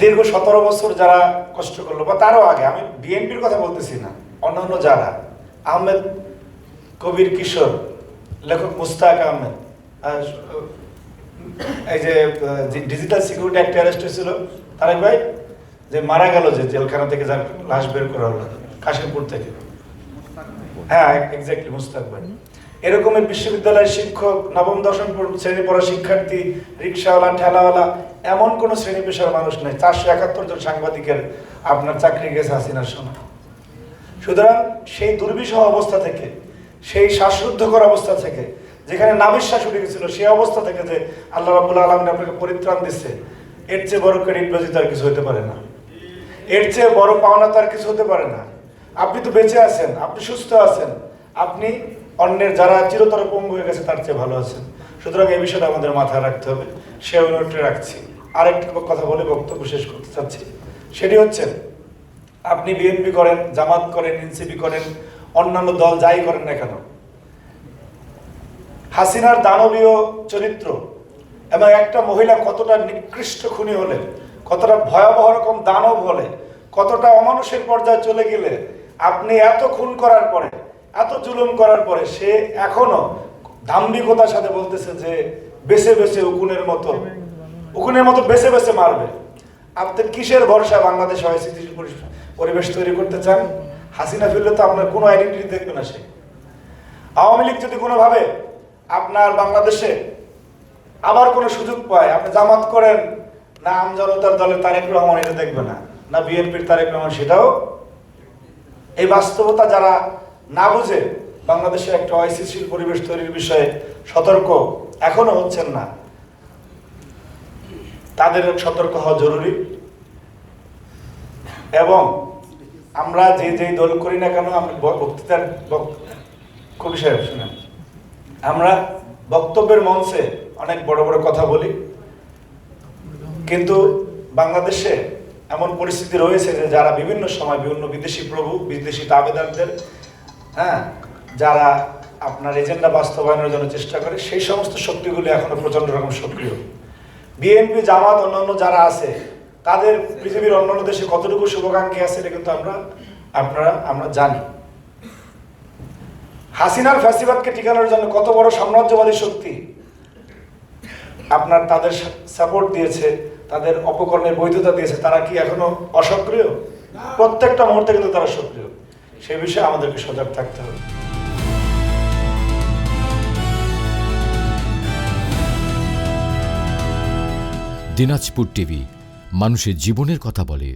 দীর্ঘ 17 বছর যারা কষ্ট করলো, বা তারও আগে, আমি বিএনপির কথা বলতেছি না, অন্যান্য যারা, আহমেদ কবির কিশোর, লেখক মুস্তাক আহমেদ, এই যে ডিজিটাল সিকিউরিটি অ্যাক্ট অ্যারেস্ট হয়েছিল তারেক ভাই, যে মারা গেল, যে জেলখানা থেকে যার লাশ বের করা হলো কাশিমপুর থেকে, হ্যাঁ এক্স্যাক্টলি মুস্তাক ভাই। এরকমের বিশ্ববিদ্যালয়ের শিক্ষক, নবম দশম শ্রেণী পড়া শিক্ষার্থী, রিক্সাওয়ালা, ঠেলাওয়ালা, এমন কোন শ্রেণী পেশার মানুষ নেই। 471 জন সাংবাদিকের আপনার চাকরি গেছে হাসিনার সময়। সুতরাং সেই দুর্বিষহ অবস্থা থেকে, সেই শ্বাসরুদ্ধকর অবস্থা থেকে, যেখানে নাবিশ্বাস উঠে গেছিল, সেই অবস্থা থেকে যে আল্লাহ রাব্বুল আলামিন আপনাকে পরিত্রাণ দিচ্ছে, এর চেয়ে বড় ক্রেডিট বাজিত আর কিছু হতে পারে না, এর চেয়ে বড় পাওনা তো আর কিছু হতে পারে না। আপনি তো বেঁচে আছেন, আপনি সুস্থ আছেন, আপনি অন্যের যারা চিরতরে পঙ্গু হয়ে গেছে তার চেয়ে ভালো আছেন। সুতরাং এই বিষয়টা আমাদের মাথায় রাখতে হবে, সে অনুরোধটা রাখছি। আরেকটি কথা বলে বক্তব্য শেষ করতে চাচ্ছি, সেটি হচ্ছে, আপনি বিএনপি করেন, জামাত করেন, এনসিপি করেন, অন্যান্য দল যাই করেন না কেন, হাসিনার দানবীয় চরিত্র এবং একটা মহিলা কতটা নিকৃষ্ট খুনি হলে, কতটা ভয়াবহ রকম দানব হলে, কতটা অমানুষের পর্যায়ে চলে গেলে, আপনি এত খুন করার পরে, এত জুলুম করার পরে সে এখনো দাম্ভিকতার সাথে বলতেছে যে বেছে বেছে উকুনের মতো বেছে বেছে মারবে। আপনি কিসের ভরসা বাংলাদেশে স্থিতিশীল পরিবেশ তৈরি করতে চান? হাসিনা ফিরলে তো আপনার কোনো আইডেন্টিটি দেখবে না সে। আওয়ামী লীগ যদি কোনোভাবে আপনার বাংলাদেশে আবার কোনো সুযোগ পায়, আপনি জামাত করেন না আমজনতার দলের তারেক রহমান, এটা দেখবে না, না বিএনপির তারেক রহমান, সেটাও। এই বাস্তবতা যারা না বুঝে বাংলাদেশে একটা অস্থিতিশীল পরিবেশ তৈরির বিষয়ে সতর্ক এখনো হচ্ছেন না, তাদের সতর্ক হওয়া জরুরি। এবং আমরা যেই দল করি না কেন, আমি বক্তৃতার কবি সাহেব শুনেন, আমরা বক্তব্যের মঞ্চে অনেক বড় বড় কথা বলি, কিন্তু বাংলাদেশে এমন পরিস্থিতি রয়েছে যে যারা বিভিন্ন সময় বিভিন্ন বিদেশি প্রভু, বিদেশি তাবেদারদের, যারা আপনার এজেন্ডা বাস্তবায়নের জন্য চেষ্টা করে, সেই সমস্ত শক্তিগুলি এখনো প্রচন্ড রকম সক্রিয়। বিএনপি, জামাত, অন্যান্য যারা আছে, তাদের পৃথিবীর অন্যান্য দেশে কতটুকু শুভাকাঙ্ক্ষী আছে এটা কিন্তু আমরা জানি। হাসিনার ফ্যাসিবাদকে টিকানোর জন্য কত বড় সাম্রাজ্যবাদী শক্তি আপনার তাদের সাপোর্ট দিয়েছে, তাদের অপকর্মের বৈধতা দিয়েছে, তারা কি এখনো অসক্রিয়? প্রত্যেকটা মুহূর্তে কিন্তু তারা সক্রিয়। সেই বিষয়ে আমাদেরকে সজাগ থাকতে হবে। দিনাজপুর টিভি, মানুষের জীবনের কথা বলে।